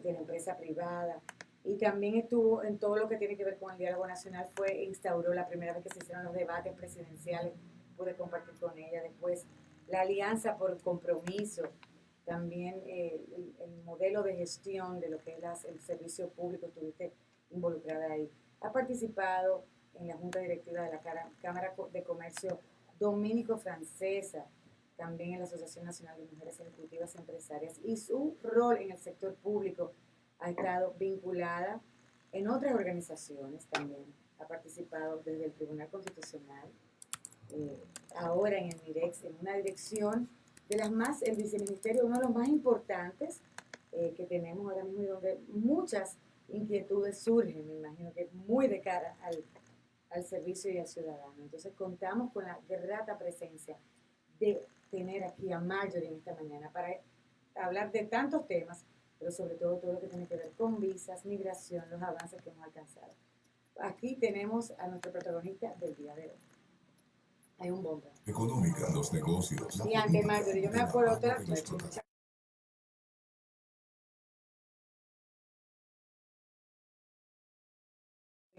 de la empresa privada. Y también estuvo en todo lo que tiene que ver con el diálogo nacional, instauró la primera vez que se hicieron los debates presidenciales, pude compartir con ella. Después la Alianza por el Compromiso, también el modelo de gestión de lo que es el servicio público, estuviste involucrada ahí. Ha participado en la Junta Directiva de la Cámara de Comercio Dominico-Francesa, también en la Asociación Nacional de Mujeres Ejecutivas Empresarias, y su rol en el sector público ha estado vinculada en otras organizaciones también. Ha participado desde el Tribunal Constitucional, ahora en el MIREX, en una dirección de las más, el viceministerio, uno de los más importantes que tenemos ahora mismo, y donde muchas inquietudes surgen, me imagino que muy de cara al servicio y al ciudadano. Entonces contamos con la grata presencia de tener aquí a Marjorie en esta mañana para hablar de tantos temas, pero sobre todo lo que tiene que ver con visas, migración, los avances que hemos alcanzado. Aquí tenemos a nuestro protagonista del día de hoy. Hay un bomba. Económica, los negocios. Y ante Marjorie, yo me acuerdo otra.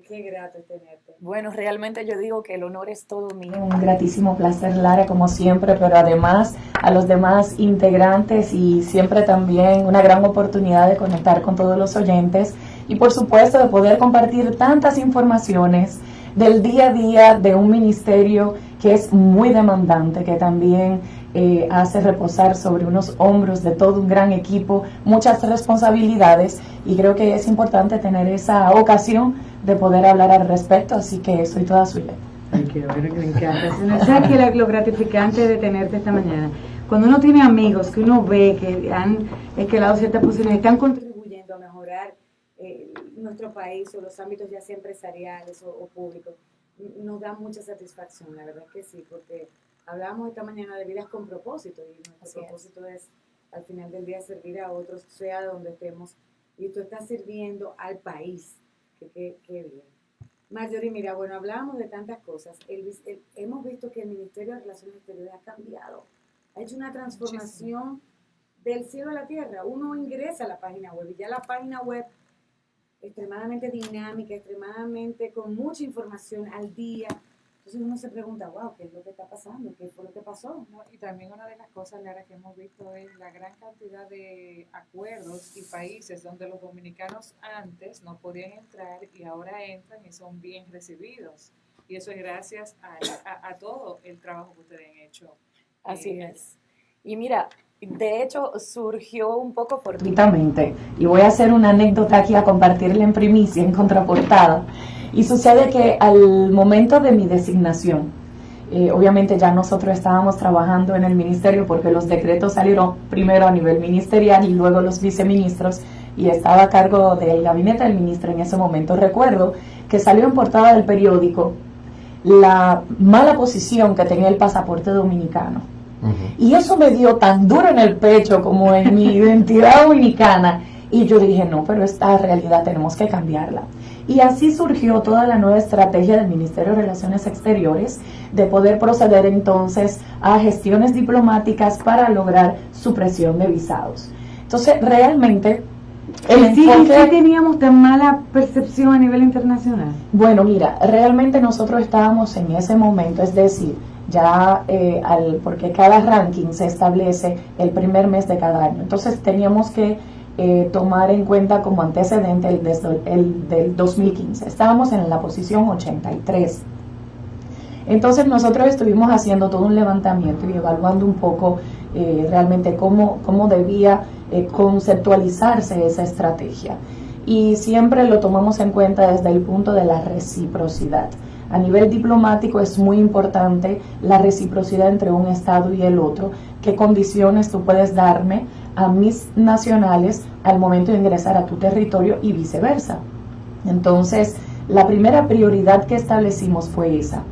Qué grato tenerte. Bueno, realmente yo digo que el honor es todo mío. Un gratísimo placer, Lara, como siempre, pero además a los demás integrantes y siempre también una gran oportunidad de conectar con todos los oyentes y por supuesto de poder compartir tantas informaciones del día a día de un ministerio que es muy demandante, que también hace reposar sobre unos hombros de todo un gran equipo muchas responsabilidades, y creo que es importante tener esa ocasión de poder hablar al respecto, así que soy toda suya. Ay, qué bueno, que me encanta. ¿Sabes qué es lo gratificante de tenerte esta mañana? Cuando uno tiene amigos que uno ve que han escalado ciertas posiciones, están contribuyendo a mejorar nuestro país o los ámbitos ya sea empresariales o públicos, nos da mucha satisfacción, la verdad que sí, porque hablábamos esta mañana de vidas con propósito, y nuestro propósito es al final del día servir a otros, sea de donde estemos, y tú estás sirviendo al país. Qué bien. Marjorie, mira, bueno, hablábamos de tantas cosas. Hemos visto que el Ministerio de Relaciones Exteriores ha cambiado, ha hecho una transformación del cielo a la tierra. Uno ingresa a la página web y ya la página web extremadamente dinámica, extremadamente con mucha información al día. Entonces uno se pregunta, wow, ¿qué es lo que está pasando? ¿Qué fue lo que pasó? No, y también una de las cosas, Lara, que hemos visto es la gran cantidad de acuerdos y países donde los dominicanos antes no podían entrar y ahora entran y son bien recibidos. Y eso es gracias a todo el trabajo que ustedes han hecho. Así es. Y mira, de hecho surgió un poco fortuitamente, y voy a hacer una anécdota aquí a compartirla en primicia, en contraportada. Y sucede que al momento de mi designación, obviamente ya nosotros estábamos trabajando en el ministerio porque los decretos salieron primero a nivel ministerial y luego los viceministros, y estaba a cargo del gabinete del ministro en ese momento. Recuerdo que salió en portada del periódico la mala posición que tenía el pasaporte dominicano. Y eso me dio tan duro en el pecho como en mi identidad dominicana, y yo dije, no, pero esta realidad tenemos que cambiarla. Y así surgió toda la nueva estrategia del Ministerio de Relaciones Exteriores de poder proceder entonces a gestiones diplomáticas para lograr supresión de visados. Entonces, realmente ¿Sí teníamos tan mala percepción a nivel internacional? Bueno, mira, realmente nosotros estábamos en ese momento, es decir, ya porque cada ranking se establece el primer mes de cada año. Entonces teníamos que tomar en cuenta como antecedente el del 2015. Estábamos en la posición 83. Entonces nosotros estuvimos haciendo todo un levantamiento y evaluando un poco realmente cómo debía conceptualizarse esa estrategia. Y siempre lo tomamos en cuenta desde el punto de la reciprocidad. A nivel diplomático es muy importante la reciprocidad entre un Estado y el otro. ¿Qué condiciones tú puedes darme a mis nacionales al momento de ingresar a tu territorio y viceversa? Entonces, la primera prioridad que establecimos fue esa.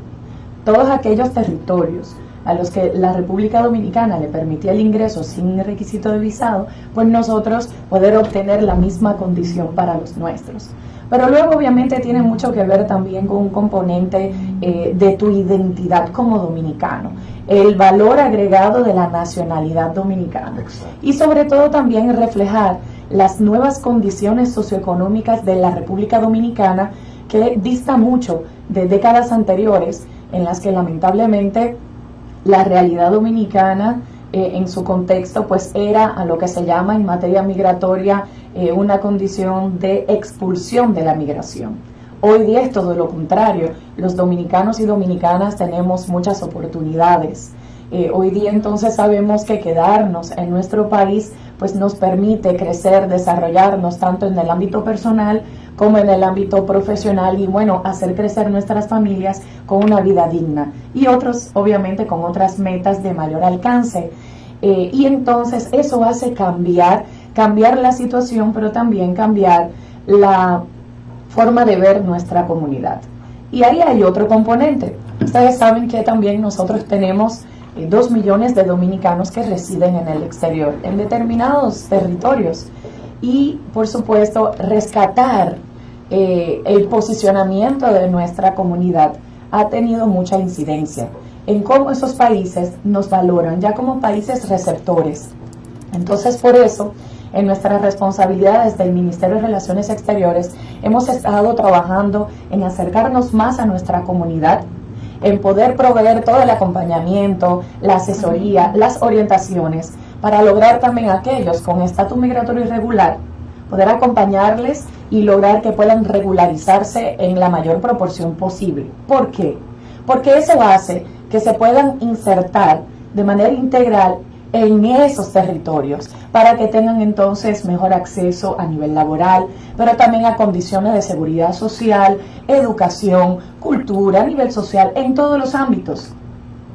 Todos aquellos territorios a los que la República Dominicana le permitía el ingreso sin requisito de visado, pues nosotros poder obtener la misma condición para los nuestros. Pero luego obviamente tiene mucho que ver también con un componente de tu identidad como dominicano, el valor agregado de la nacionalidad dominicana. Exacto. Y sobre todo también reflejar las nuevas condiciones socioeconómicas de la República Dominicana, que dista mucho de décadas anteriores en las que lamentablemente la realidad dominicana en su contexto pues era a lo que se llama en materia migratoria una condición de expulsión de la migración. Hoy día es todo lo contrario, los dominicanos y dominicanas tenemos muchas oportunidades. Hoy día entonces sabemos que quedarnos en nuestro país pues nos permite crecer, desarrollarnos tanto en el ámbito personal como en el ámbito profesional y bueno, hacer crecer nuestras familias con una vida digna y otros obviamente con otras metas de mayor alcance. Y entonces eso hace cambiar la situación, pero también cambiar la forma de ver nuestra comunidad. Y ahí hay otro componente. Ustedes saben que también nosotros tenemos 2 millones de dominicanos que residen en el exterior, en determinados territorios. Y, por supuesto, rescatar el posicionamiento de nuestra comunidad ha tenido mucha incidencia en cómo esos países nos valoran ya como países receptores. Entonces, por eso, en nuestras responsabilidades del Ministerio de Relaciones Exteriores, hemos estado trabajando en acercarnos más a nuestra comunidad, en poder proveer todo el acompañamiento, la asesoría, las orientaciones, para lograr también a aquellos con estatus migratorio irregular, poder acompañarles y lograr que puedan regularizarse en la mayor proporción posible. ¿Por qué? Porque eso hace que se puedan insertar de manera integral en esos territorios para que tengan entonces mejor acceso a nivel laboral, pero también a condiciones de seguridad social, educación, cultura, a nivel social, en todos los ámbitos.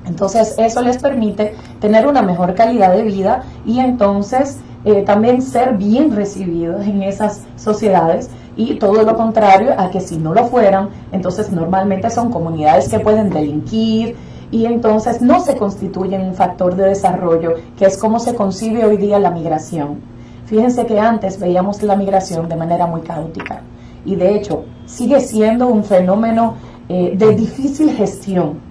Entonces eso les permite tener una mejor calidad de vida y entonces también ser bien recibidos en esas sociedades, y todo lo contrario a que si no lo fueran, entonces normalmente son comunidades que pueden delinquir y entonces no se constituyen un factor de desarrollo, que es como se concibe hoy día la migración. Fíjense que antes veíamos la migración de manera muy caótica y de hecho sigue siendo un fenómeno de difícil gestión,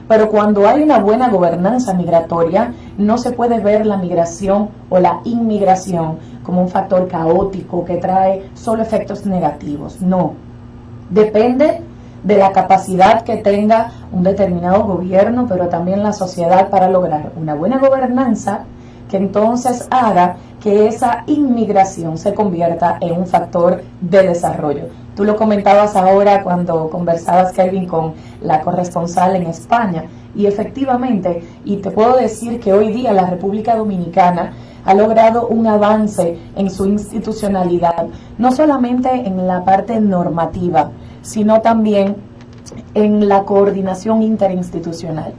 pero cuando hay una buena gobernanza migratoria no se puede ver la migración o la inmigración como un factor caótico que trae solo efectos negativos. No, depende de la capacidad que tenga un determinado gobierno, pero también la sociedad para lograr una buena gobernanza que entonces haga que esa inmigración se convierta en un factor de desarrollo. Tú lo comentabas ahora cuando conversabas, Kelvin, con la corresponsal en España, y efectivamente, y te puedo decir que hoy día la República Dominicana ha logrado un avance en su institucionalidad, no solamente en la parte normativa, sino también en la coordinación interinstitucional.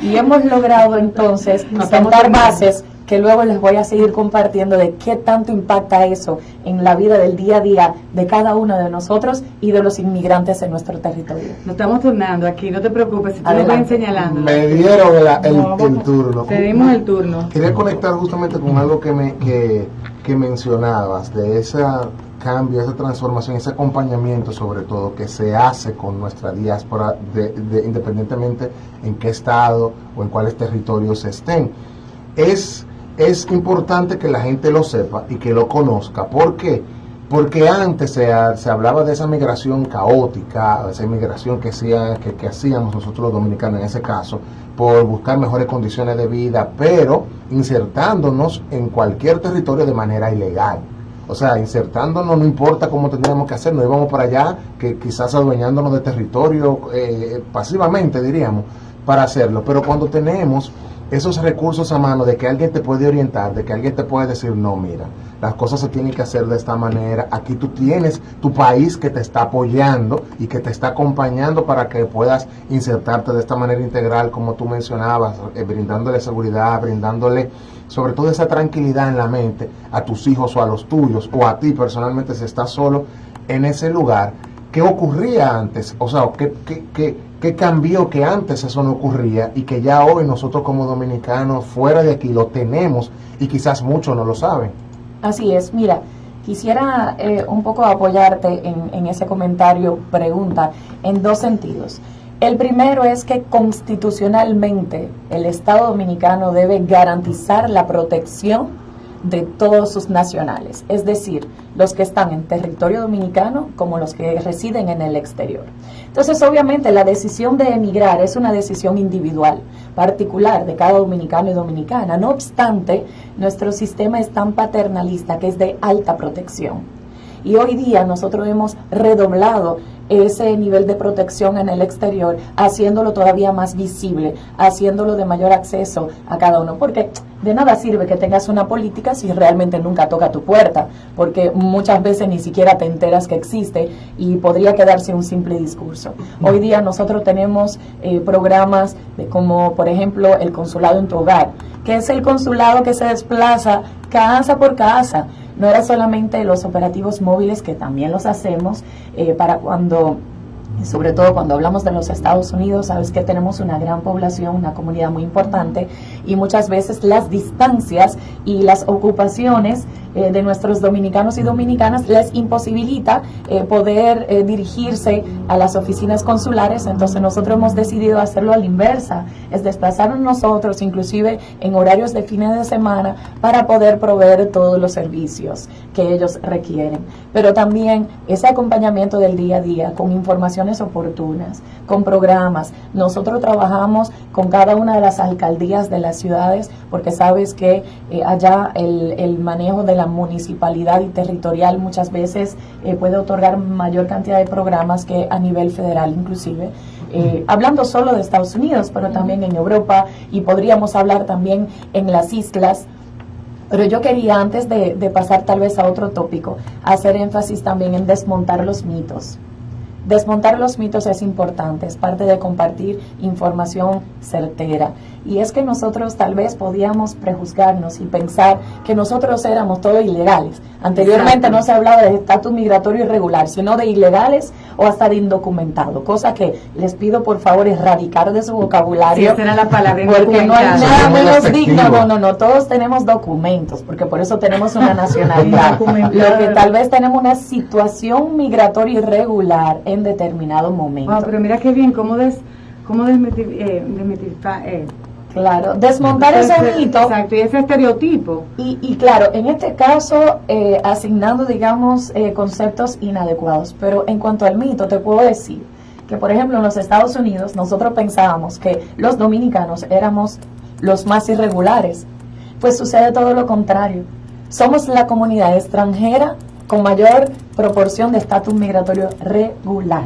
Y hemos logrado entonces sentar bases que luego les voy a seguir compartiendo de qué tanto impacta eso en la vida del día a día de cada uno de nosotros y de los inmigrantes en nuestro territorio. Nos estamos turnando aquí, no te preocupes, si tú lo vas señalando. Me dieron el turno. Te dimos el turno. Quería conectar justamente con algo que mencionabas, de ese cambio, esa transformación, ese acompañamiento sobre todo que se hace con nuestra diáspora, independientemente en qué estado o en cuáles territorios estén. Es importante que la gente lo sepa y que lo conozca. ¿Por qué? Porque antes se hablaba de esa migración caótica, esa migración que hacíamos nosotros los dominicanos en ese caso, por buscar mejores condiciones de vida, pero insertándonos en cualquier territorio de manera ilegal. O sea, insertándonos, no importa cómo tendríamos que hacer, no íbamos para allá, que quizás adueñándonos de territorio pasivamente, diríamos, para hacerlo. Pero cuando tenemos esos recursos a mano de que alguien te puede orientar, de que alguien te puede decir, no, mira, las cosas se tienen que hacer de esta manera, aquí tú tienes tu país que te está apoyando y que te está acompañando para que puedas insertarte de esta manera integral, como tú mencionabas, brindándole seguridad, brindándole sobre todo esa tranquilidad en la mente a tus hijos o a los tuyos, o a ti personalmente si estás solo en ese lugar. ¿Qué ocurría antes? O sea, ¿qué cambió que antes eso no ocurría y que ya hoy nosotros como dominicanos fuera de aquí lo tenemos y quizás muchos no lo saben? Así es, mira, quisiera un poco apoyarte en ese comentario, pregunta, en dos sentidos. El primero es que constitucionalmente el Estado dominicano debe garantizar la protección de todos sus nacionales, es decir, los que están en territorio dominicano como los que residen en el exterior. Entonces, obviamente, la decisión de emigrar es una decisión individual, particular de cada dominicano y dominicana. No obstante, nuestro sistema es tan paternalista que es de alta protección. Y hoy día nosotros hemos redoblado ese nivel de protección en el exterior, haciéndolo todavía más visible, haciéndolo de mayor acceso a cada uno, porque de nada sirve que tengas una política si realmente nunca toca tu puerta, porque muchas veces ni siquiera te enteras que existe y podría quedarse un simple discurso. Hoy día nosotros tenemos programas como, por ejemplo, el consulado en tu hogar, que es el consulado que se desplaza casa por casa. No era solamente los operativos móviles, que también los hacemos para cuando, sobre todo cuando hablamos de los Estados Unidos, sabes que tenemos una gran población, una comunidad muy importante, y muchas veces las distancias y las ocupaciones de nuestros dominicanos y dominicanas les imposibilita poder dirigirse a las oficinas consulares. Entonces nosotros hemos decidido hacerlo a la inversa, es desplazarnos nosotros, inclusive en horarios de fines de semana, para poder proveer todos los servicios que ellos requieren. Pero también ese acompañamiento del día a día, con informaciones oportunas, con programas. Nosotros trabajamos con cada una de las alcaldías de las ciudades, porque sabes que allá el manejo de la municipalidad y territorial muchas veces puede otorgar mayor cantidad de programas que a nivel federal inclusive. Hablando solo de Estados Unidos, pero también en Europa, y podríamos hablar también en las islas. Pero yo quería, antes de pasar tal vez a otro tópico, hacer énfasis también en desmontar los mitos. Desmontar los mitos es importante, es parte de compartir información certera. Y es que nosotros tal vez podíamos prejuzgarnos y pensar que nosotros éramos todos ilegales. Anteriormente Exacto. No se hablaba de estatus migratorio irregular, sino de ilegales o hasta de indocumentado, cosa que les pido por favor erradicar de su vocabulario. Sí, esa era la palabra, porque no hay nada menos digno. No, todos tenemos documentos, porque por eso tenemos una nacionalidad. Lo que tal vez tenemos una situación migratoria irregular en determinado momento. Wow, pero mira qué bien, cómo claro, desmontar ese mito. Exacto, y ese estereotipo. Y claro, en este caso, asignando, digamos, conceptos inadecuados. Pero en cuanto al mito, te puedo decir que, por ejemplo, en los Estados Unidos, nosotros pensábamos que los dominicanos éramos los más irregulares. Pues sucede todo lo contrario. Somos la comunidad extranjera con mayor proporción de estatus migratorio regular.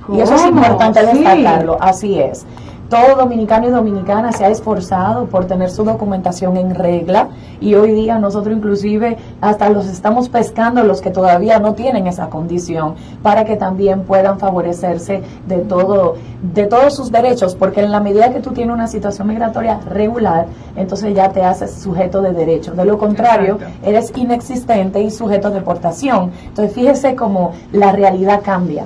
¿Cómo? Y eso es importante destacarlo, así es. Todo dominicano y dominicana se ha esforzado por tener su documentación en regla, y hoy día nosotros inclusive hasta los estamos pescando los que todavía no tienen esa condición, para que también puedan favorecerse de todos sus derechos, porque en la medida que tú tienes una situación migratoria regular, entonces ya te haces sujeto de derecho. De lo contrario, Exacto. Eres inexistente y sujeto de deportación. Entonces fíjese cómo la realidad cambia.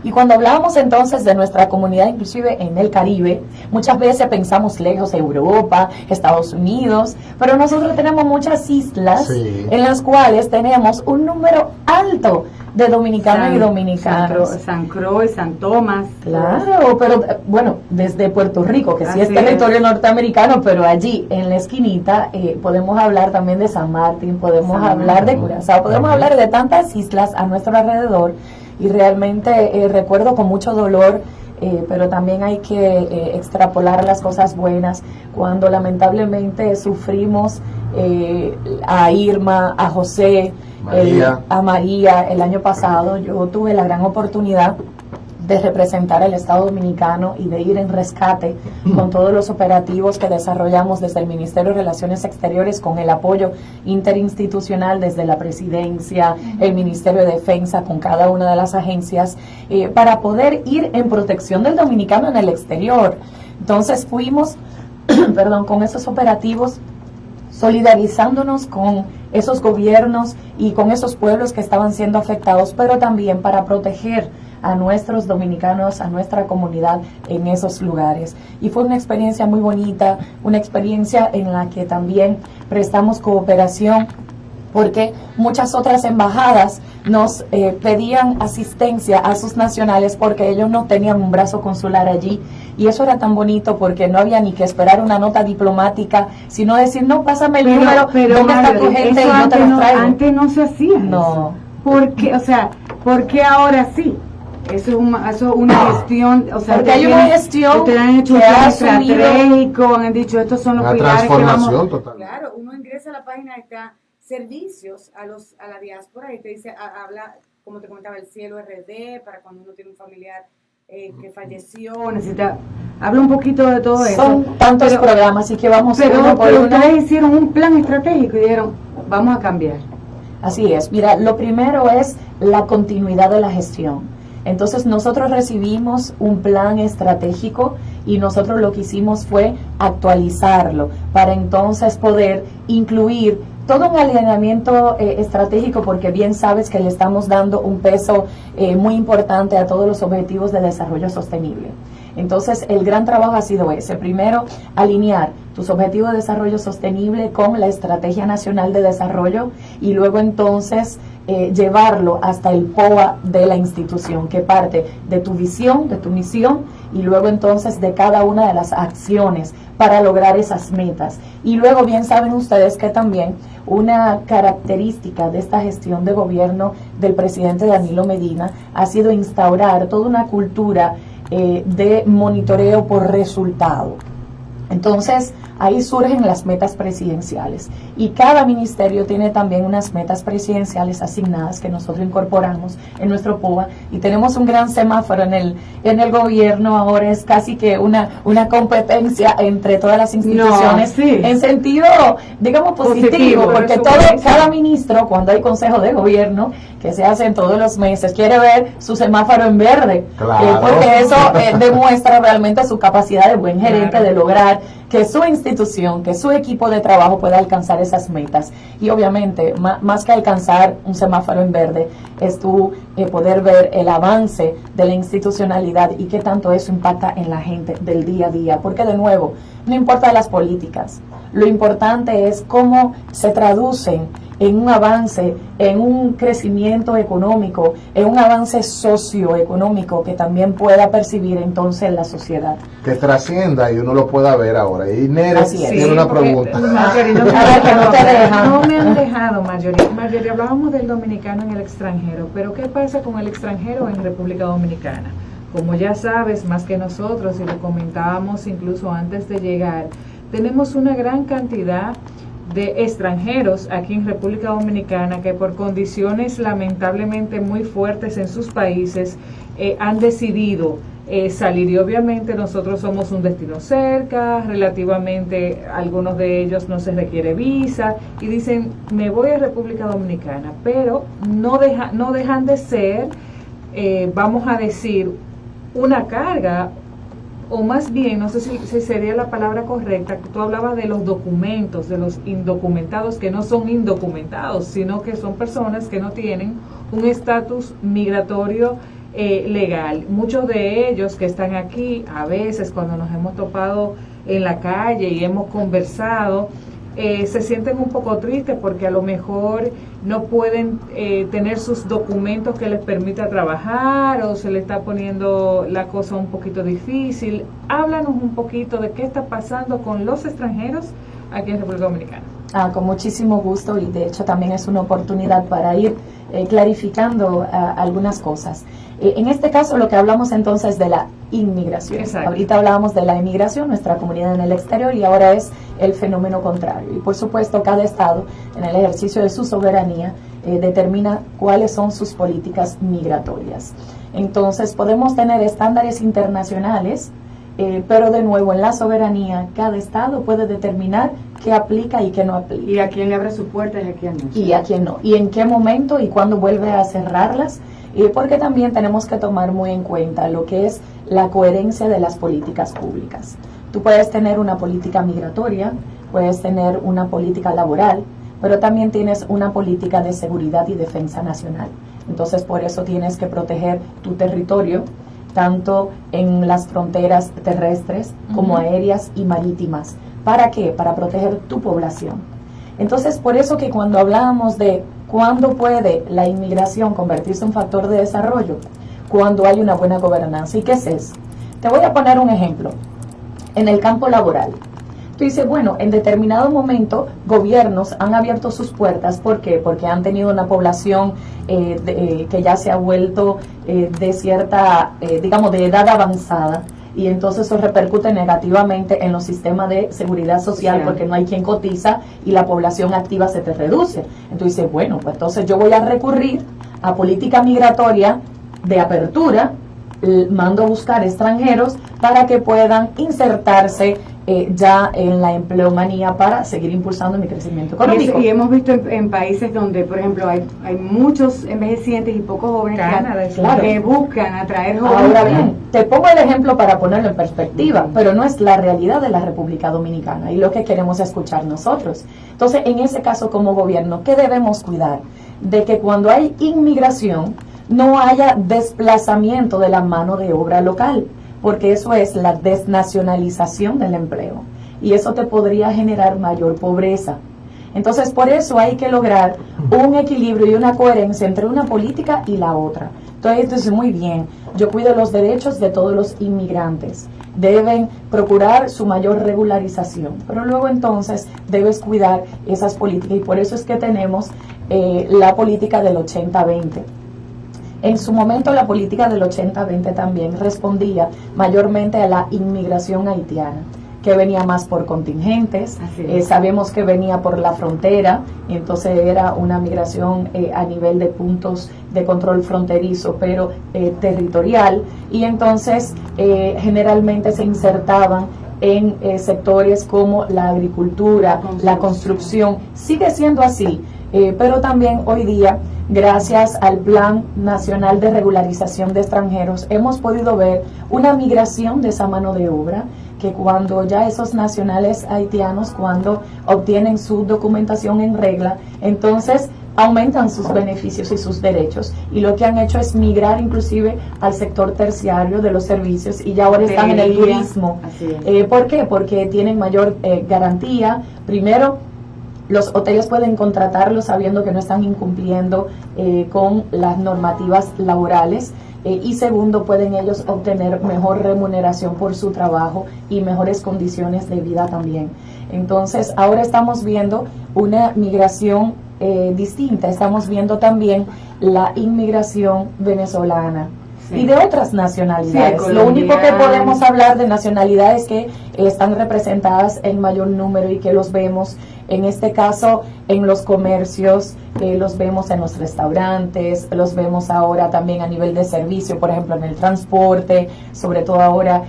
Y cuando hablábamos entonces de nuestra comunidad, inclusive en el Caribe, muchas veces pensamos lejos, Europa, Estados Unidos, pero nosotros tenemos muchas islas sí. En las cuales tenemos un número alto de dominicanos y dominicanos. San Croix, San Tomás. Claro, pero bueno, desde Puerto Rico, que sí es territorio norteamericano, pero allí en la esquinita podemos hablar también de San Martín, podemos hablar de Curazao, podemos hablar de tantas islas a nuestro alrededor. Y realmente recuerdo con mucho dolor, pero también hay que extrapolar las cosas buenas, cuando lamentablemente sufrimos a Irma, a José, a María el año pasado. Yo tuve la gran oportunidad de representar al Estado Dominicano y de ir en rescate con todos los operativos que desarrollamos desde el Ministerio de Relaciones Exteriores, con el apoyo interinstitucional desde la Presidencia, el Ministerio de Defensa, con cada una de las agencias, para poder ir en protección del dominicano en el exterior. Entonces fuimos, con esos operativos, solidarizándonos con esos gobiernos y con esos pueblos que estaban siendo afectados, pero también para proteger a nuestros dominicanos, a nuestra comunidad en esos lugares. Y fue una experiencia muy bonita, una experiencia en la que también prestamos cooperación porque muchas otras embajadas nos pedían asistencia a sus nacionales porque ellos no tenían un brazo consular allí, y eso era tan bonito porque no había ni que esperar una nota diplomática, sino decir, no, pásame el número, ¿dónde está tu gente? Y yo te lo traigo. Antes no se hacía No. ¿Por qué? O sea, ¿por qué ahora sí? Eso es una gestión, o sea, porque hay una gestión ustedes han hecho un que ha plan asumido estratégico, han dicho, estos son los Una pilares que transformación vamos... total. Claro, uno ingresa a la página, está servicios a la diáspora y te dice, habla, como te comentaba, el Cielo RD, para cuando uno tiene un familiar que falleció. Habla un poquito de todo eso. Son tantos programas y que vamos pero uno por uno. ustedes hicieron un plan estratégico y dijeron, vamos a cambiar. Así es. Mira, lo primero es la continuidad de la gestión. Entonces nosotros recibimos un plan estratégico y nosotros lo que hicimos fue actualizarlo para entonces poder incluir todo un alineamiento estratégico, porque bien sabes que le estamos dando un peso muy importante a todos los objetivos de desarrollo sostenible. Entonces, el gran trabajo ha sido ese. Primero, alinear tus objetivos de desarrollo sostenible con la Estrategia Nacional de Desarrollo, y luego entonces llevarlo hasta el POA de la institución, que parte de tu visión, de tu misión, y luego entonces de cada una de las acciones para lograr esas metas. Y luego bien saben ustedes que también una característica de esta gestión de gobierno del presidente Danilo Medina ha sido instaurar toda una cultura de monitoreo por resultado. Entonces, ahí surgen las metas presidenciales, y cada ministerio tiene también unas metas presidenciales asignadas que nosotros incorporamos en nuestro POA, y tenemos un gran semáforo en el gobierno. Ahora es casi que una competencia entre todas las instituciones, en sentido, digamos, positivo, porque cada ministro, cuando hay consejo de gobierno, que se hacen todos los meses, quiere ver su semáforo en verde, claro. Porque eso demuestra realmente su capacidad de buen gerente, claro, de lograr que su institución, que su equipo de trabajo pueda alcanzar esas metas. Y obviamente, más que alcanzar un semáforo en verde, es tú poder ver el avance de la institucionalidad y qué tanto eso impacta en la gente del día a día. Porque de nuevo, no importa las políticas, lo importante es cómo se traducen en un avance, en un crecimiento económico, en un avance socioeconómico que también pueda percibir entonces la sociedad. Que trascienda y uno lo pueda ver ahora. Y Nere tiene una pregunta. No me han dejado, Marjorie, hablábamos del dominicano en el extranjero, pero ¿qué pasa con el extranjero en República Dominicana? Como ya sabes, más que nosotros, y lo comentábamos incluso antes de llegar, tenemos una gran cantidad de extranjeros aquí en República Dominicana que por condiciones lamentablemente muy fuertes en sus países han decidido salir, y obviamente nosotros somos un destino cerca, relativamente algunos de ellos no se requiere visa y dicen me voy a República Dominicana, pero no dejan de ser, vamos a decir, una carga, o más bien, no sé si sería la palabra correcta, que tú hablabas de los documentos, de los indocumentados, que no son indocumentados, sino que son personas que no tienen un estatus migratorio legal. Muchos de ellos que están aquí, a veces cuando nos hemos topado en la calle y hemos conversado, se sienten un poco tristes porque a lo mejor no pueden tener sus documentos que les permita trabajar, o se le está poniendo la cosa un poquito difícil. Háblanos un poquito de qué está pasando con los extranjeros aquí en República Dominicana. Con muchísimo gusto, y de hecho también es una oportunidad para ir clarificando algunas cosas. En este caso lo que hablamos entonces de la inmigración. Exacto. Ahorita hablábamos de la inmigración, nuestra comunidad en el exterior, y ahora es el fenómeno contrario. Y por supuesto cada estado en el ejercicio de su soberanía determina cuáles son sus políticas migratorias. Entonces podemos tener estándares internacionales, pero de nuevo en la soberanía cada estado puede determinar qué aplica y qué no aplica. Y a quién le abre su puerta y a quién no. Y a quién no. Y en qué momento y cuándo vuelve a cerrarlas. Porque también tenemos que tomar muy en cuenta lo que es la coherencia de las políticas públicas. Tú puedes tener una política migratoria, puedes tener una política laboral, pero también tienes una política de seguridad y defensa nacional. Entonces, por eso tienes que proteger tu territorio, tanto en las fronteras terrestres como aéreas y marítimas. ¿Para qué? Para proteger tu población. Entonces, por eso que cuando hablábamos de cuándo puede la inmigración convertirse en un factor de desarrollo, cuando hay una buena gobernanza. ¿Y qué es eso? Te voy a poner un ejemplo. En el campo laboral, tú dices, bueno, en determinado momento gobiernos han abierto sus puertas. ¿Por qué? Porque han tenido una población que ya se ha vuelto de cierta, digamos, de edad avanzada, y entonces eso repercute negativamente en los sistemas de seguridad social, porque no hay quien cotiza y la población activa se te reduce. Entonces dices, bueno, pues entonces yo voy a recurrir a política migratoria de apertura, mando a buscar extranjeros para que puedan insertarse ya en la empleomanía para seguir impulsando mi crecimiento económico. Y hemos visto en países donde, por ejemplo, hay muchos envejecientes y pocos jóvenes que buscan atraer jóvenes. Ahora bien, te pongo el ejemplo para ponerlo en perspectiva, pero no es la realidad de la República Dominicana y lo que queremos escuchar nosotros. Entonces, en ese caso, como gobierno, ¿qué debemos cuidar? De que cuando hay inmigración no haya desplazamiento de la mano de obra local, porque eso es la desnacionalización del empleo y eso te podría generar mayor pobreza. Entonces, por eso hay que lograr un equilibrio y una coherencia entre una política y la otra. Entonces, muy bien, yo cuido los derechos de todos los inmigrantes, deben procurar su mayor regularización, pero luego entonces debes cuidar esas políticas, y por eso es que tenemos la política del 80-20. En su momento la política del 80-20 también respondía mayormente a la inmigración haitiana, que venía más por contingentes. Sabemos que venía por la frontera, y entonces era una migración a nivel de puntos de control fronterizo, pero territorial, y entonces generalmente se insertaban en sectores como la agricultura, la construcción. Sigue siendo así, pero también hoy día, gracias al Plan Nacional de Regularización de Extranjeros, hemos podido ver una migración de esa mano de obra, que cuando ya esos nacionales haitianos, cuando obtienen su documentación en regla, entonces aumentan sus beneficios y sus derechos, y lo que han hecho es migrar inclusive al sector terciario de los servicios, y ya ahora están en el turismo. ¿Por qué? Porque tienen mayor garantía. Primero, los hoteles pueden contratarlos sabiendo que no están incumpliendo con las normativas laborales, y segundo, pueden ellos obtener mejor remuneración por su trabajo y mejores condiciones de vida también. Entonces, ahora estamos viendo una migración distinta. Estamos viendo también la inmigración venezolana y de otras nacionalidades. Lo único que podemos hablar de nacionalidades que están representadas en mayor número y que los vemos, en este caso, en los comercios, los vemos en los restaurantes, los vemos ahora también a nivel de servicio, por ejemplo, en el transporte, sobre todo ahora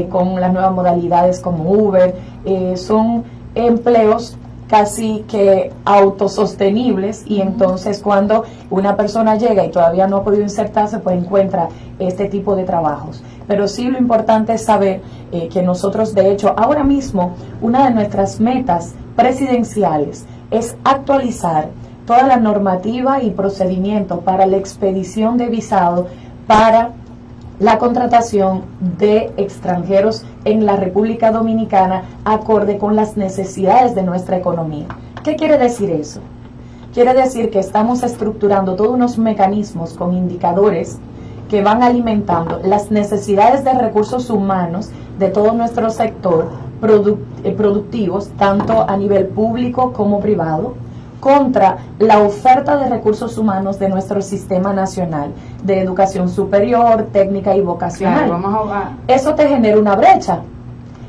con las nuevas modalidades como Uber. Son empleos casi que autosostenibles, y entonces cuando una persona llega y todavía no ha podido insertarse, pues encuentra este tipo de trabajos. Pero sí, lo importante es saber que nosotros, de hecho, ahora mismo una de nuestras metas presidenciales es actualizar toda la normativa y procedimiento para la expedición de visado para la contratación de extranjeros en la República Dominicana, acorde con las necesidades de nuestra economía. ¿Qué quiere decir eso? Quiere decir que estamos estructurando todos unos mecanismos con indicadores que van alimentando las necesidades de recursos humanos de todo nuestro sector productivos, tanto a nivel público como privado, contra la oferta de recursos humanos de nuestro sistema nacional de educación superior, técnica y vocacional. Eso te genera una brecha.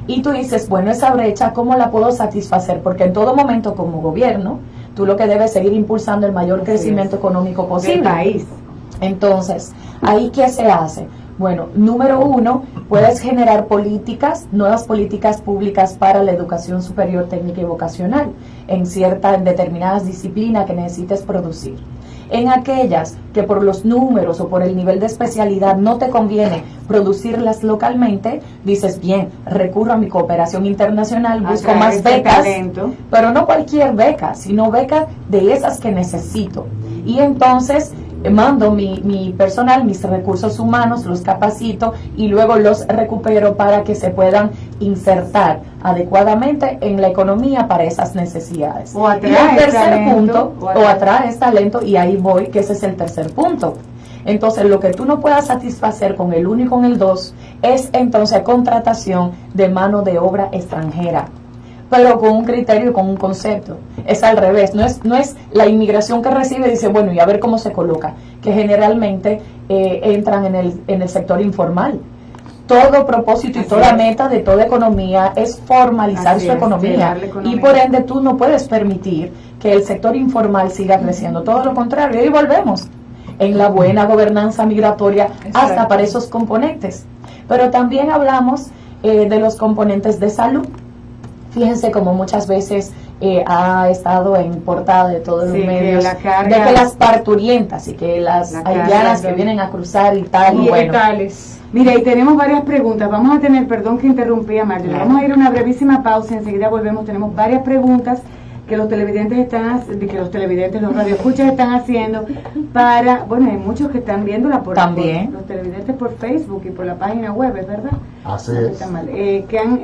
Y tú dices, bueno, esa brecha, ¿cómo la puedo satisfacer? Porque en todo momento, como gobierno, tú lo que debes seguir impulsando el mayor crecimiento económico posible. Del país. Entonces, ¿ahí qué se hace? Bueno, número uno, puedes generar nuevas políticas públicas para la educación superior, técnica y vocacional en determinadas disciplinas que necesites producir. En aquellas que por los números o por el nivel de especialidad no te conviene producirlas localmente, dices, bien, recurro a mi cooperación internacional, busco más becas, pero no cualquier beca, sino becas de esas que necesito. Y entonces mando mi personal, mis recursos humanos, los capacito y luego los recupero para que se puedan insertar adecuadamente en la economía para esas necesidades. O atraes y el tercer talento, punto, o atraes talento, y ahí voy, que ese es el tercer punto. Entonces, lo que tú no puedas satisfacer con el 1 y con el 2 es entonces contratación de mano de obra extranjera, pero con un criterio, con un concepto. Es al revés, no es la inmigración que recibe y dice, bueno, y a ver cómo se coloca, que generalmente entran en el sector informal. Todo propósito y toda meta de toda economía es formalizar su economía, y por ende tú no puedes permitir que el sector informal siga creciendo, todo lo contrario, y volvemos en la buena gobernanza migratoria hasta para esos componentes. Pero también hablamos de los componentes de salud. Fíjense como muchas veces ha estado en portada de todos los medios de que las parturientas y que las haitianas que vienen a cruzar y tal. Y bueno. Mira, y tenemos varias preguntas. Vamos a tener, perdón que interrumpí a Marjorie, vamos a ir a una brevísima pausa, enseguida volvemos. Tenemos varias preguntas que los televidentes los radioescuchas están haciendo para, bueno, hay muchos que están viéndola por los televidentes por Facebook y por la página web, ¿es verdad? Así es. Que han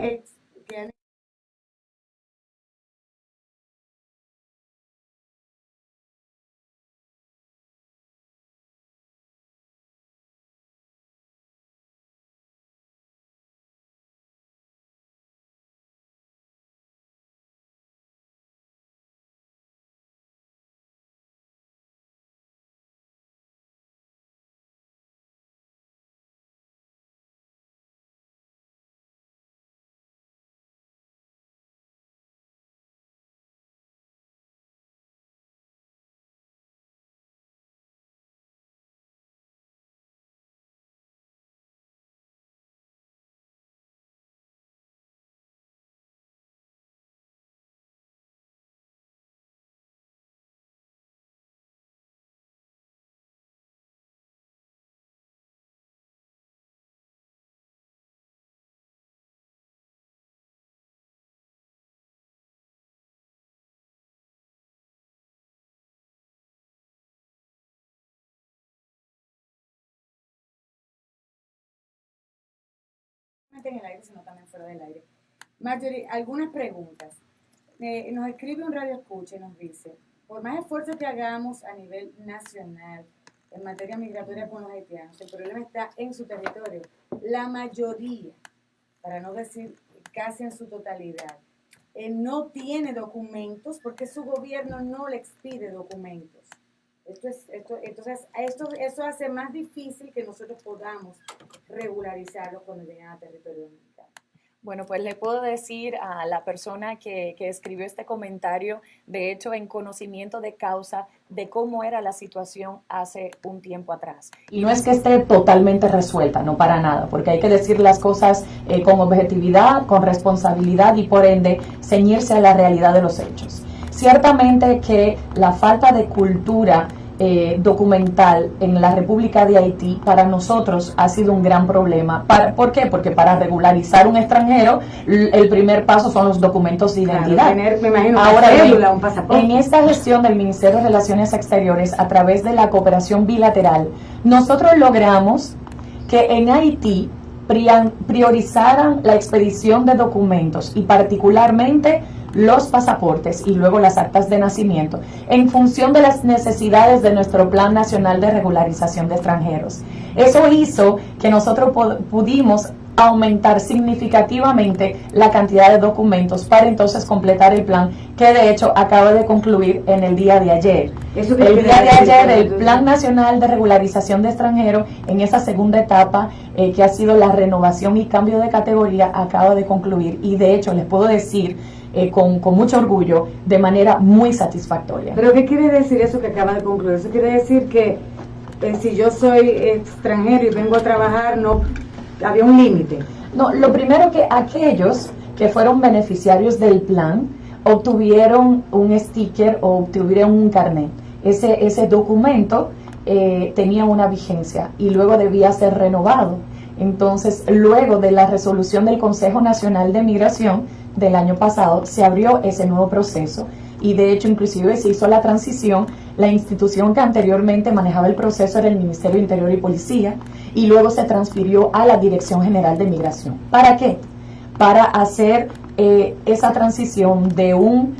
en el aire, sino también fuera del aire. Marjorie, algunas preguntas. Nos escribe un radio escucha y nos dice, por más esfuerzo que hagamos a nivel nacional en materia migratoria con los haitianos, el problema está en su territorio. La mayoría, para no decir casi en su totalidad, no tiene documentos porque su gobierno no le expide documentos. Entonces, eso hace más difícil que nosotros podamos regularizarlo cuando lleguen a territorio dominicano. Bueno, pues le puedo decir a la persona que escribió este comentario, de hecho, en conocimiento de causa de cómo era la situación hace un tiempo atrás. Y no es que esté totalmente resuelta, no para nada, porque hay que decir las cosas con objetividad, con responsabilidad y por ende ceñirse a la realidad de los hechos. Ciertamente que la falta de cultura documental en la República de Haití para nosotros ha sido un gran problema. ¿Por qué? Porque para regularizar un extranjero el primer paso son los documentos de identidad. Claro, me imagino ahora un pasaporte. En esta gestión del Ministerio de Relaciones Exteriores a través de la cooperación bilateral, nosotros logramos que en Haití priorizaran la expedición de documentos y particularmente los pasaportes y luego las actas de nacimiento en función de las necesidades de nuestro Plan Nacional de Regularización de Extranjeros. Eso hizo que nosotros pudimos aumentar significativamente la cantidad de documentos para entonces completar el plan, que de hecho acaba de concluir en el día de ayer. El día de ayer el Plan Nacional de Regularización de Extranjeros, en esa segunda etapa que ha sido la renovación y cambio de categoría, acaba de concluir y de hecho les puedo decir con mucho orgullo, de manera muy satisfactoria. ¿Pero qué quiere decir eso que acaba de concluir? Eso quiere decir que si yo soy extranjero y vengo a trabajar, no había un límite. No, lo primero que aquellos que fueron beneficiarios del plan obtuvieron un sticker o obtuvieron un carnet. Ese documento tenía una vigencia y luego debía ser renovado. Entonces, luego de la resolución del Consejo Nacional de Migración del año pasado, se abrió ese nuevo proceso y de hecho inclusive se hizo la transición. La institución que anteriormente manejaba el proceso era el Ministerio de Interior y Policía, y luego se transfirió a la Dirección General de Migración. ¿Para qué? Para hacer esa transición de un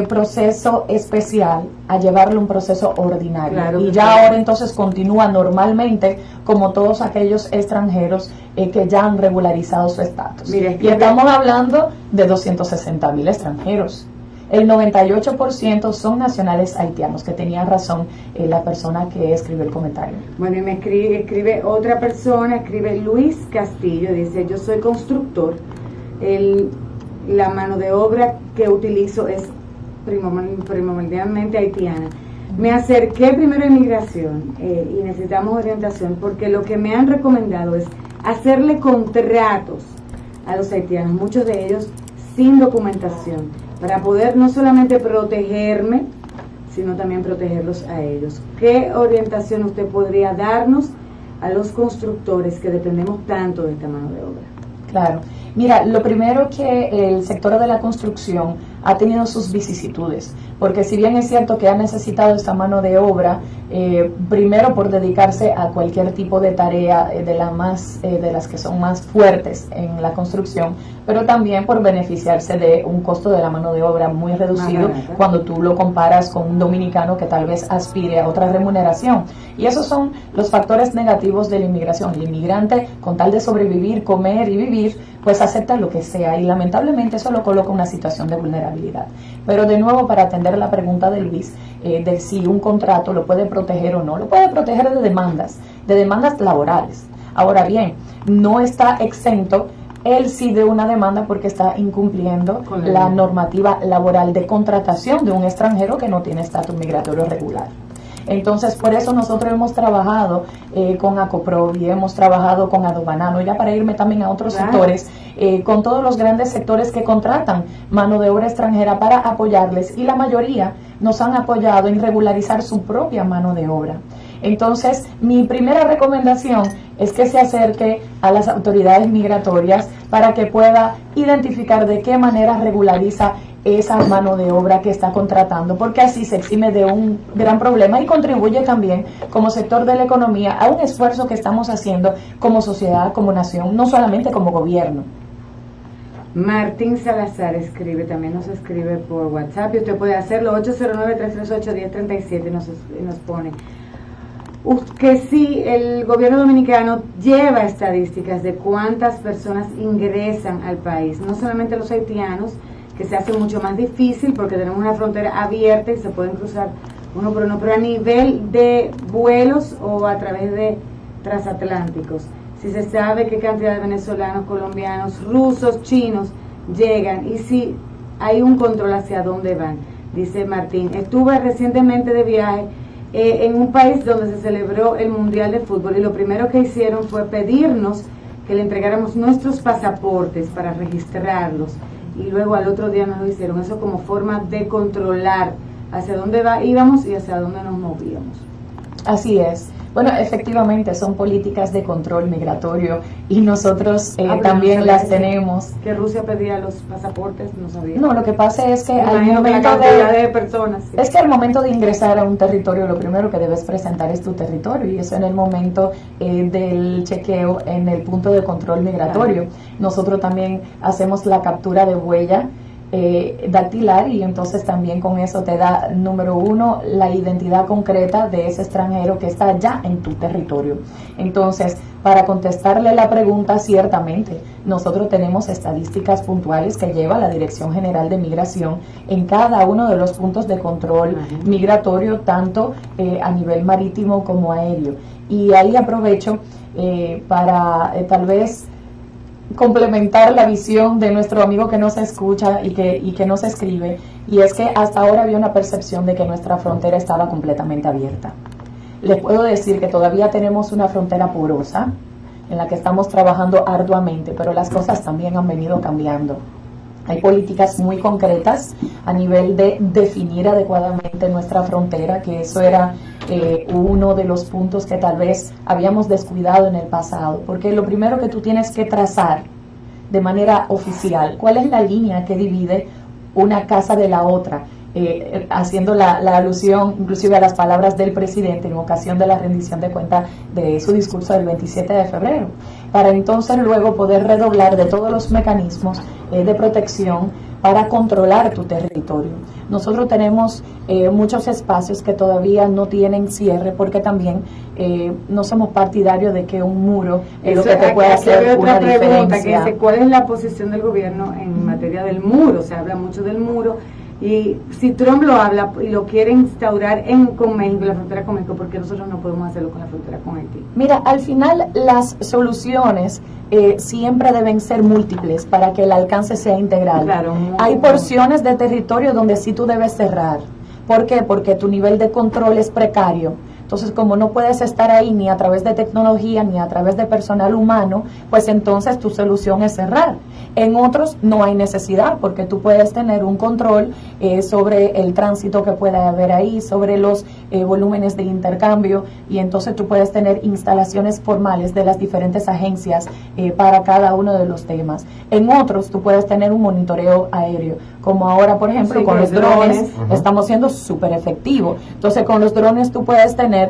proceso especial a llevarlo a un proceso ordinario. Claro, y ya ahora entonces continúa normalmente como todos aquellos extranjeros que ya han regularizado su estatus. Mira, y estamos hablando de 260,000 extranjeros. El 98% son nacionales haitianos, que tenía razón la persona que escribió el comentario. Bueno, y me escribe otra persona, escribe Luis Castillo, dice: yo soy constructor, la mano de obra que utilizo es primordialmente haitiana. Me acerqué primero a inmigración y necesitamos orientación, porque lo que me han recomendado es hacerle contratos a los haitianos, muchos de ellos sin documentación, para poder no solamente protegerme, sino también protegerlos a ellos. ¿Qué orientación usted podría darnos a los constructores que dependemos tanto de esta mano de obra? Claro. Mira, lo primero que el sector de la construcción ha tenido sus vicisitudes, porque si bien es cierto que ha necesitado esta mano de obra, primero por dedicarse a cualquier tipo de tarea de las que son más fuertes en la construcción, pero también por beneficiarse de un costo de la mano de obra muy reducido cuando tú lo comparas con un dominicano que tal vez aspire a otra remuneración. Y esos son los factores negativos de la inmigración. El inmigrante, con tal de sobrevivir, comer y vivir, pues acepta lo que sea, y lamentablemente eso lo coloca en una situación de vulnerabilidad. Pero de nuevo, para atender la pregunta de Luis, de si un contrato lo puede proteger o no, lo puede proteger de demandas laborales. Ahora bien, no está exento él sí de una demanda porque está incumpliendo la normativa laboral de contratación de un extranjero que no tiene estatus migratorio regular. Entonces, por eso nosotros hemos trabajado con ACOPRO y hemos trabajado con Adubanano, ya para irme también a otros sectores, con todos los grandes sectores que contratan mano de obra extranjera para apoyarles, y la mayoría nos han apoyado en regularizar su propia mano de obra. Entonces, mi primera recomendación es que se acerque a las autoridades migratorias para que pueda identificar de qué manera regulariza esa mano de obra que está contratando, porque así se exime de un gran problema y contribuye también como sector de la economía a un esfuerzo que estamos haciendo como sociedad, como nación, no solamente como gobierno. Martín Salazar escribe, también nos escribe por WhatsApp, y usted puede hacerlo 809-338-1037 y nos pone que sí, el gobierno dominicano lleva estadísticas de cuántas personas ingresan al país, no solamente los haitianos, que se hace mucho más difícil porque tenemos una frontera abierta y se pueden cruzar uno por uno, pero a nivel de vuelos o a través de transatlánticos, si se sabe qué cantidad de venezolanos, colombianos, rusos, chinos llegan, y si hay un control hacia dónde van. Dice Martín: estuve recientemente de viaje en un país donde se celebró el Mundial de Fútbol, y lo primero que hicieron fue pedirnos que le entregáramos nuestros pasaportes para registrarlos, y luego al otro día nos lo hicieron. Eso como forma de controlar hacia dónde íbamos y hacia dónde nos movíamos. Así es. Bueno, efectivamente son políticas de control migratorio y nosotros también las tenemos. Que Rusia pedía los pasaportes, no sabía. No, lo que pasa es que al momento de personas, sí. Es que al momento de ingresar a un territorio, lo primero que debes presentar es tu territorio, y eso en el momento del chequeo en el punto de control migratorio. Nosotros también hacemos la captura de huella dactilar, y entonces también con eso te da, número uno, la identidad concreta de ese extranjero que está ya en tu territorio. Entonces, para contestarle la pregunta, ciertamente nosotros tenemos estadísticas puntuales que lleva la Dirección General de Migración en cada uno de los puntos de control migratorio, tanto a nivel marítimo como aéreo. Y ahí aprovecho para tal vez complementar la visión de nuestro amigo que nos escucha y que nos escribe, y es que hasta ahora había una percepción de que nuestra frontera estaba completamente abierta. Les puedo decir que todavía tenemos una frontera porosa en la que estamos trabajando arduamente, pero las cosas también han venido cambiando. Hay políticas muy concretas a nivel de definir adecuadamente nuestra frontera, que eso era uno de los puntos que tal vez habíamos descuidado en el pasado, porque lo primero que tú tienes que trazar de manera oficial, ¿cuál es la línea que divide una casa de la otra? haciendo la alusión inclusive a las palabras del presidente en ocasión de la rendición de cuenta de su discurso del 27 de febrero, para entonces luego poder redoblar de todos los mecanismos de protección para controlar tu territorio. Nosotros tenemos muchos espacios que todavía no tienen cierre, porque también no somos partidarios de que un muro es lo que te puede hacer una diferencia. Que ¿cuál es la posición del gobierno en materia del muro? Se habla mucho del muro, y si Trump lo habla y lo quiere instaurar con México, la frontera con México, ¿por qué nosotros no podemos hacerlo con la frontera con Haití? Mira, al final las soluciones siempre deben ser múltiples para que el alcance sea integral. Claro, hay porciones de territorio donde sí tú debes cerrar. ¿Por qué? Porque tu nivel de control es precario. Entonces, como no puedes estar ahí ni a través de tecnología ni a través de personal humano, pues entonces tu solución es cerrar. En otros no hay necesidad, porque tú puedes tener un control sobre el tránsito que pueda haber ahí, sobre los volúmenes de intercambio, y entonces tú puedes tener instalaciones formales de las diferentes agencias para cada uno de los temas. En otros tú puedes tener un monitoreo aéreo, como ahora, por ejemplo, sí, con los drones, estamos siendo súper efectivos. Entonces, con los drones tú puedes tener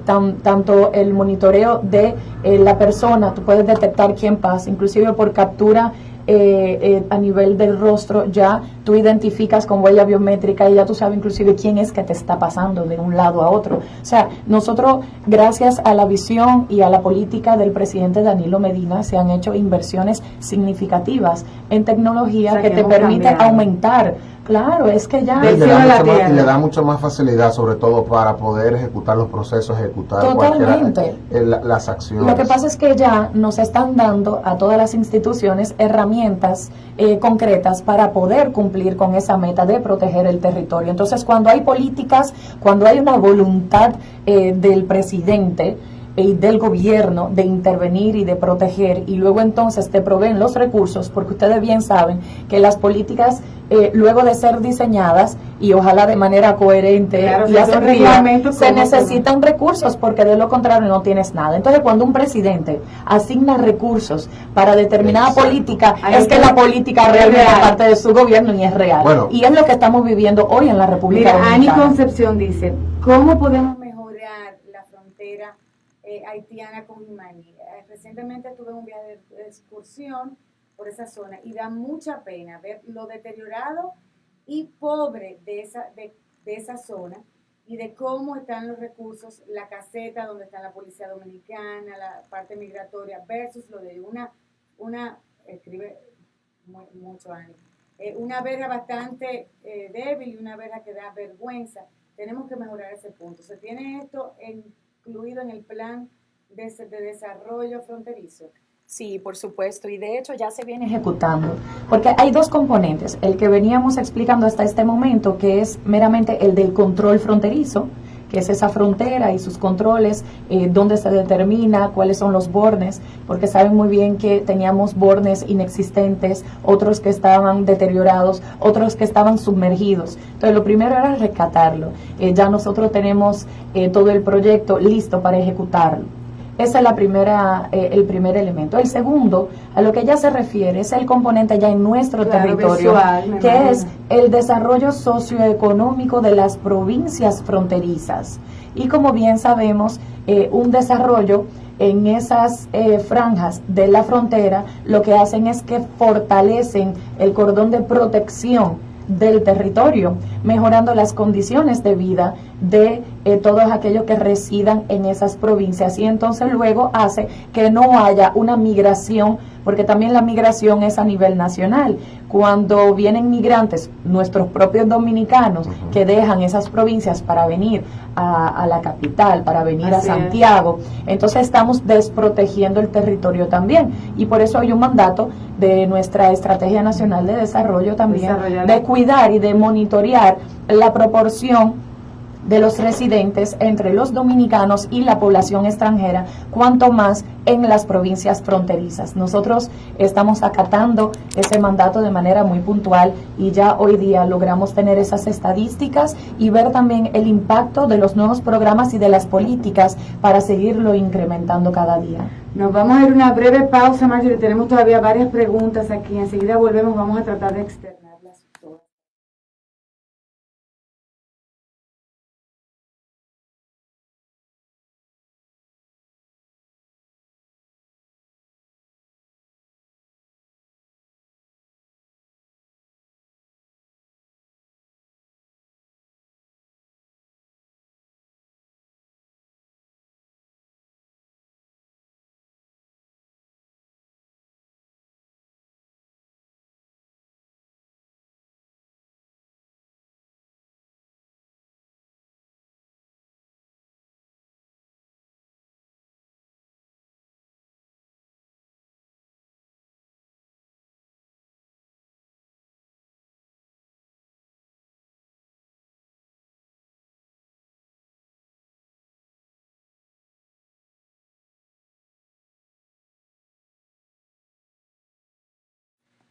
tanto el monitoreo de la persona, tú puedes detectar quién pasa, inclusive por captura a nivel del rostro, ya tú identificas con huella biométrica y ya tú sabes inclusive quién es que te está pasando de un lado a otro. O sea, nosotros, gracias a la visión y a la política del presidente Danilo Medina, se han hecho inversiones significativas en tecnología, o sea, que te permite aumentar. Claro, es que ya y le da mucho más facilidad, sobre todo para poder ejecutar los procesos, ejecutar las acciones. Lo que pasa es que ya nos están dando a todas las instituciones herramientas concretas para poder cumplir con esa meta de proteger el territorio. Entonces, cuando hay políticas, cuando hay una voluntad del presidente y del gobierno de intervenir y de proteger, y luego entonces te proveen los recursos, porque ustedes bien saben que las políticas luego de ser diseñadas y ojalá de manera coherente, claro, y se necesitan recursos, porque de lo contrario no tienes nada. Entonces, cuando un presidente asigna recursos para determinada política, es que la política realmente es parte de su gobierno y es real. Bueno, y es lo que estamos viviendo hoy en la República Dominicana. Ani Concepción dice, ¿cómo podemos mejorar la frontera haitiana con Jimaní? Recientemente tuve un viaje de excursión por esa zona y da mucha pena ver lo deteriorado y pobre de esa zona, y de cómo están los recursos, la caseta donde está la policía dominicana, la parte migratoria, versus lo de una escribe mucho Ani, una verja bastante débil y una verja que da vergüenza. Tenemos que mejorar ese punto. ¿Se tiene esto incluido en el plan de desarrollo fronterizo? Sí, por supuesto, y de hecho ya se viene ejecutando, porque hay dos componentes, el que veníamos explicando hasta este momento, que es meramente el del control fronterizo, que es esa frontera y sus controles, dónde se determina, cuáles son los bornes, porque saben muy bien que teníamos bornes inexistentes, otros que estaban deteriorados, otros que estaban sumergidos. Entonces, lo primero era rescatarlo. Ya nosotros tenemos todo el proyecto listo para ejecutarlo. Ese es el primer elemento. El segundo, a lo que ella se refiere, es el componente ya en nuestro territorio, visual, que es el desarrollo socioeconómico de las provincias fronterizas. Y como bien sabemos, un desarrollo en esas franjas de la frontera, lo que hacen es que fortalecen el cordón de protección del territorio, mejorando las condiciones de vida de todos aquellos que residan en esas provincias, y entonces luego hace que no haya una migración, porque también la migración es a nivel nacional. Cuando vienen migrantes, nuestros propios dominicanos, que dejan esas provincias para venir a la capital, para venir a Santiago, entonces estamos desprotegiendo el territorio también, y por eso hay un mandato de nuestra Estrategia Nacional de Desarrollo también, de cuidar y de monitorear la proporción de los residentes entre los dominicanos y la población extranjera, cuanto más en las provincias fronterizas. Nosotros estamos acatando ese mandato de manera muy puntual, y ya hoy día logramos tener esas estadísticas y ver también el impacto de los nuevos programas y de las políticas para seguirlo incrementando cada día. Nos vamos a ir a una breve pausa, Marjorie. Tenemos todavía varias preguntas aquí. Enseguida volvemos, vamos a tratar de extender.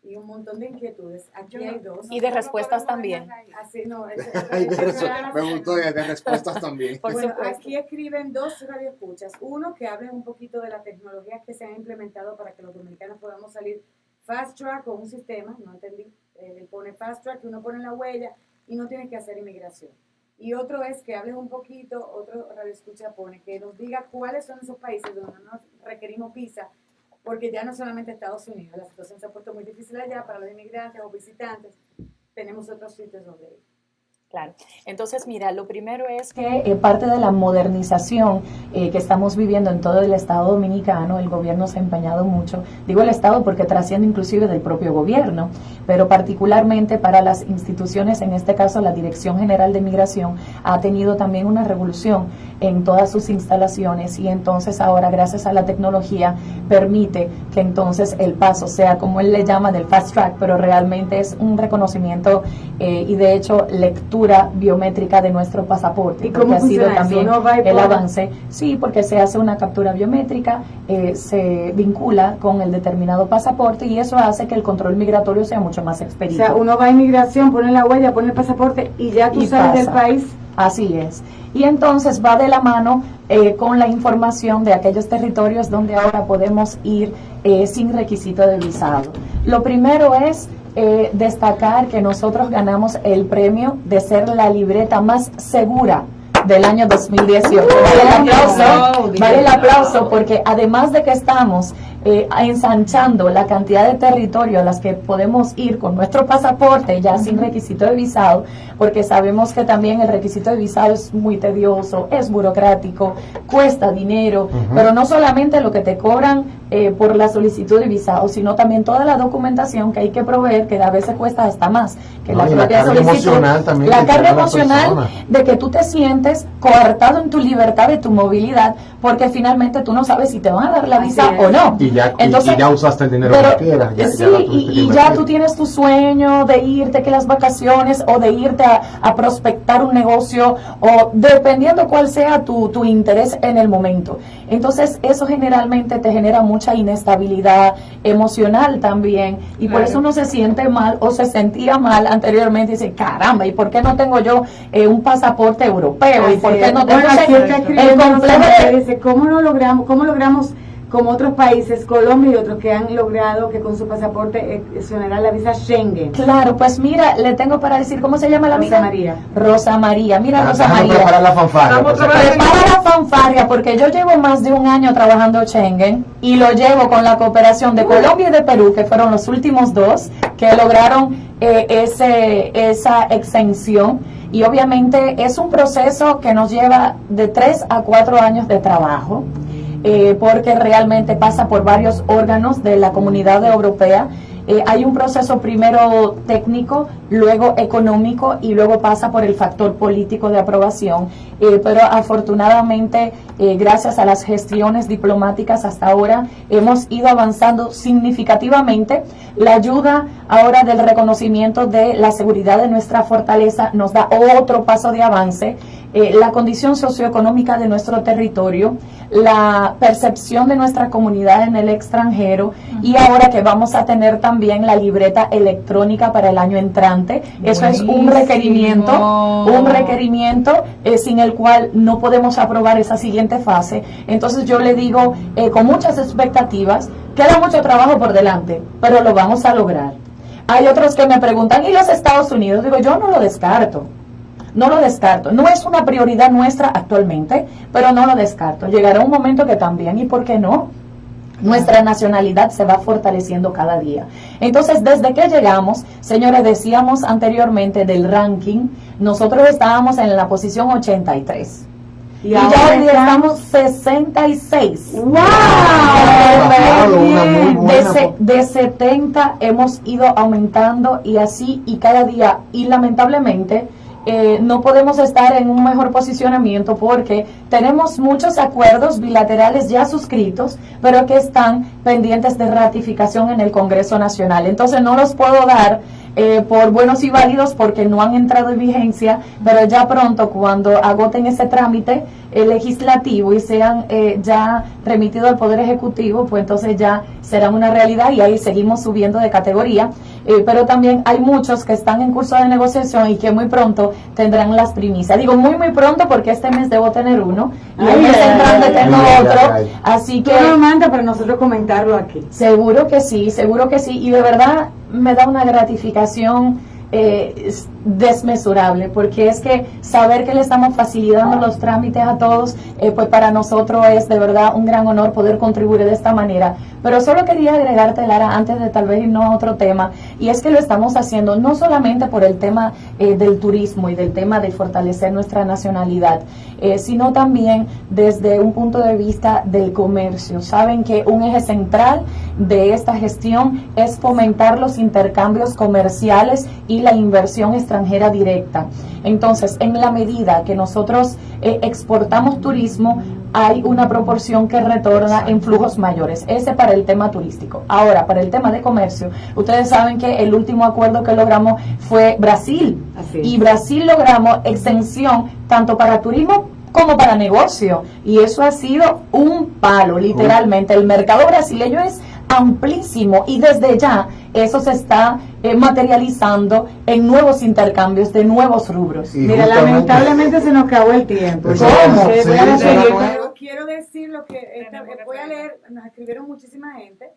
y un montón de inquietudes. Aquí hay dos. Y de respuestas también. Así, no, Me gustó de respuestas también. Por bueno, supuesto. aquí escriben dos radioescuchas. Uno, que hablen un poquito de las tecnologías que se han implementado para que los dominicanos podamos salir fast track con un sistema, no entendí, pone fast track, que uno pone la huella y no tiene que hacer inmigración. Y otro es que hablen un poquito, otro radioescucha pone, que nos diga cuáles son esos países donde no requerimos visa, porque ya no solamente Estados Unidos, la situación se ha puesto muy difícil allá para los inmigrantes o visitantes, tenemos otros sitios donde ir. Claro. Entonces, mira, lo primero es que Que parte de la modernización que estamos viviendo en todo el Estado Dominicano, el gobierno se ha empeñado mucho, digo el Estado porque trasciende inclusive del propio gobierno, pero particularmente para las instituciones, en este caso la Dirección General de Migración, ha tenido también una revolución en todas sus instalaciones y entonces ahora gracias a la tecnología permite que entonces el paso sea como él le llama del fast track, pero realmente es un reconocimiento y de hecho lectura biométrica de nuestro pasaporte. ¿Y cómo ha sido funciona también eso? ¿Uno va y el pone? avance? Sí, porque se hace una captura biométrica, se vincula con el determinado pasaporte y eso hace que el control migratorio sea mucho más O expedito. sea, uno va a inmigración, pone la huella, pone el pasaporte y ya tú Y sales del pasa. país. Así es. Y entonces va de la mano con la información de aquellos territorios donde ahora podemos ir sin requisito de visado. Lo primero es destacar que nosotros ganamos el premio de ser la libreta más segura del año 2018. Vale el aplauso porque además de que estamos ensanchando la cantidad de territorio a las que podemos ir con nuestro pasaporte ya sin requisito de visado, porque sabemos que también el requisito de visado es muy tedioso, es burocrático, cuesta dinero, pero no solamente lo que te cobran por la solicitud de visado, sino también toda la documentación que hay que proveer, que a veces cuesta hasta más que la propia carga solicitud. emocional también La que carga tiene la emocional persona. de que tú te sientes coartado en tu libertad, de tu movilidad, porque finalmente tú no sabes si te van a dar la Así visa es. o no. Y ya, Entonces, y ya usaste el dinero pero, que quieras. sí, la tuviste que y ya invertir. tú tienes tu sueño de irte, que las vacaciones, o de irte a prospectar un negocio, o dependiendo cuál sea tu interés en el momento. Entonces, eso generalmente te genera mucha inestabilidad emocional también, y por Claro. eso uno se siente mal, o se sentía mal anteriormente, y dice, caramba, ¿y por qué no tengo yo un pasaporte europeo? ¿Y por qué no tengo Bueno, aquí está el escribiendo complejo Rosa, de... dice, ¿cómo logramos como otros países, Colombia y otros que han logrado que con su pasaporte exonerar la visa Schengen? Claro, pues mira, le tengo para decir, ¿cómo se llama la Rosa amiga? María. Rosa María, mira Rosa Déjame María. preparar la fanfarria. por si acaso. Prepara la fanfarria porque yo llevo más de un año trabajando Schengen y lo llevo con la cooperación de Colombia y de Perú, que fueron los últimos dos que lograron esa exención, y obviamente es un proceso que nos lleva de 3 a 4 años de trabajo. Porque realmente pasa por varios órganos de la Comunidad Europea. Hay un proceso primero técnico, luego económico y luego pasa por el factor político de aprobación. Pero afortunadamente, gracias a las gestiones diplomáticas hasta ahora, hemos ido avanzando significativamente. La ayuda ahora del reconocimiento de la seguridad de nuestra fortaleza nos da otro paso de avance. La condición socioeconómica de nuestro territorio, la percepción de nuestra comunidad en el extranjero, y ahora que vamos a tener también la libreta electrónica para el año entrante. Eso es un requerimiento sin el cual no podemos aprobar esa siguiente fase. Entonces yo le digo con muchas expectativas, queda mucho trabajo por delante, pero lo vamos a lograr. Hay otros que me preguntan, ¿y los Estados Unidos? Digo, yo no lo descarto. No lo descarto. No es una prioridad nuestra actualmente, pero no lo descarto. Llegará un momento que también, ¿y por qué no? Nuestra nacionalidad se va fortaleciendo cada día. Entonces, desde que llegamos, señores, decíamos anteriormente del ranking, nosotros estábamos en la posición 83. Y ya hoy día estamos 66. ¡Wow! Una muy buena. De 70 hemos ido aumentando y así, y cada día, y lamentablemente no podemos estar en un mejor posicionamiento porque tenemos muchos acuerdos bilaterales ya suscritos, pero que están pendientes de ratificación en el Congreso Nacional. Entonces no los puedo dar por buenos y válidos porque no han entrado en vigencia, pero ya pronto cuando agoten ese trámite legislativo y sean ya remitidos al Poder Ejecutivo, pues entonces ya serán una realidad y ahí seguimos subiendo de categoría. Pero también hay muchos que están en curso de negociación y que muy pronto tendrán las primicias. Digo muy pronto porque este mes debo tener uno y el mes entrante tengo otro, así que tú lo mandas para nosotros comentarlo aquí. seguro que sí, y de verdad me da una gratificación desmesurable, porque es que saber que le estamos facilitando los trámites a todos, pues para nosotros es de verdad un gran honor poder contribuir de esta manera. Pero solo quería agregarte, Lara, antes de tal vez irnos a otro tema, y es que lo estamos haciendo no solamente por el tema del turismo y del tema de fortalecer nuestra nacionalidad, sino también desde un punto de vista del comercio. Saben que un eje central de esta gestión es fomentar los intercambios comerciales y la inversión extranjera directa. Entonces, en la medida que nosotros exportamos turismo, hay una proporción que retorna en flujos mayores. Ese para el tema turístico. Ahora, para el tema de comercio, ustedes saben que el último acuerdo que logramos fue Brasil. Y Brasil logramos exención tanto para turismo como para negocio. Y eso ha sido un palo, literalmente. El mercado brasileño es amplísimo y desde ya eso se está materializando en nuevos intercambios de nuevos rubros. Mira, lamentablemente se nos acabó el tiempo. ¿Cómo? Pero quiero decir lo que voy a leer, nos escribieron muchísima gente,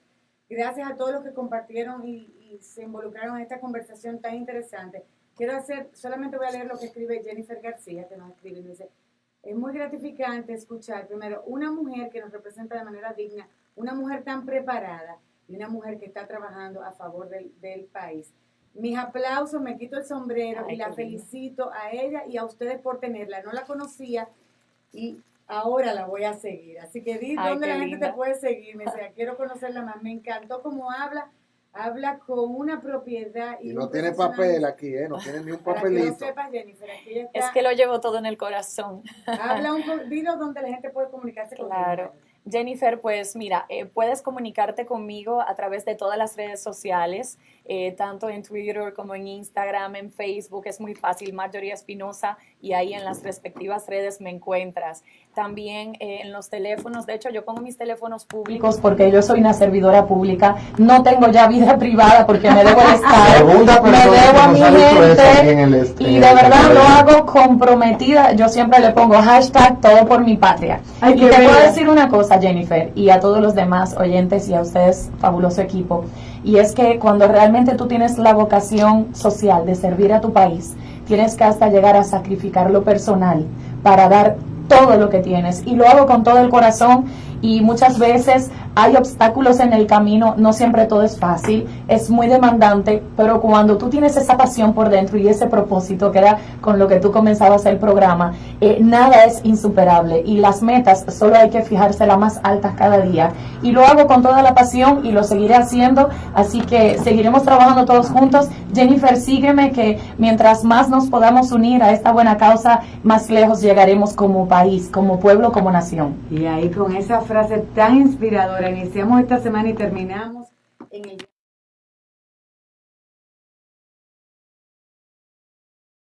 gracias a todos los que compartieron y se involucraron en esta conversación tan interesante. Solamente voy a leer lo que escribe Jennifer García, que nos escribe y dice: es muy gratificante escuchar primero una mujer que nos representa de manera digna, una mujer tan preparada y una mujer que está trabajando a favor del país. Mis aplausos, me quito el sombrero y la felicito a ella y a ustedes por tenerla. No la conocía y ahora la voy a seguir. Así que di dónde la gente te puede seguir. Me decía, quiero conocerla más. Me encantó cómo habla con una propiedad. Y no tiene papel aquí, no tiene ni un papelito. Para que lo sepas, Jennifer, aquí está, es que lo llevo todo en el corazón. Habla dilo donde la gente puede comunicarse contigo. Claro. Jennifer, pues mira, puedes comunicarte conmigo a través de todas las redes sociales, tanto en Twitter como en Instagram, en Facebook, es muy fácil, Marjorie Espinosa, y ahí en las respectivas redes me encuentras. También en los teléfonos, de hecho yo pongo mis teléfonos públicos. Porque yo soy una servidora pública, no tengo ya vida privada porque me debo al Estado, me debo a mi gente y de verdad lo hago comprometida. Yo siempre le pongo hashtag todo por mi patria. Y te puedo decir una cosa, Jennifer, y a todos los demás oyentes y a ustedes, fabuloso equipo, y es que cuando realmente tú tienes la vocación social de servir a tu país, tienes que hasta llegar a sacrificar lo personal para dar todo lo que tienes, y lo hago con todo el corazón. Y muchas veces hay obstáculos en el camino, no siempre todo es fácil, es muy demandante, pero cuando tú tienes esa pasión por dentro y ese propósito que era con lo que tú comenzabas el programa, nada es insuperable y las metas solo hay que fijarse las más altas cada día. Y lo hago con toda la pasión y lo seguiré haciendo, así que seguiremos trabajando todos juntos. Jennifer, sígueme, que mientras más nos podamos unir a esta buena causa, más lejos llegaremos como país, como pueblo, como nación. Y ahí con esa frase tan inspiradora iniciamos esta semana y terminamos en el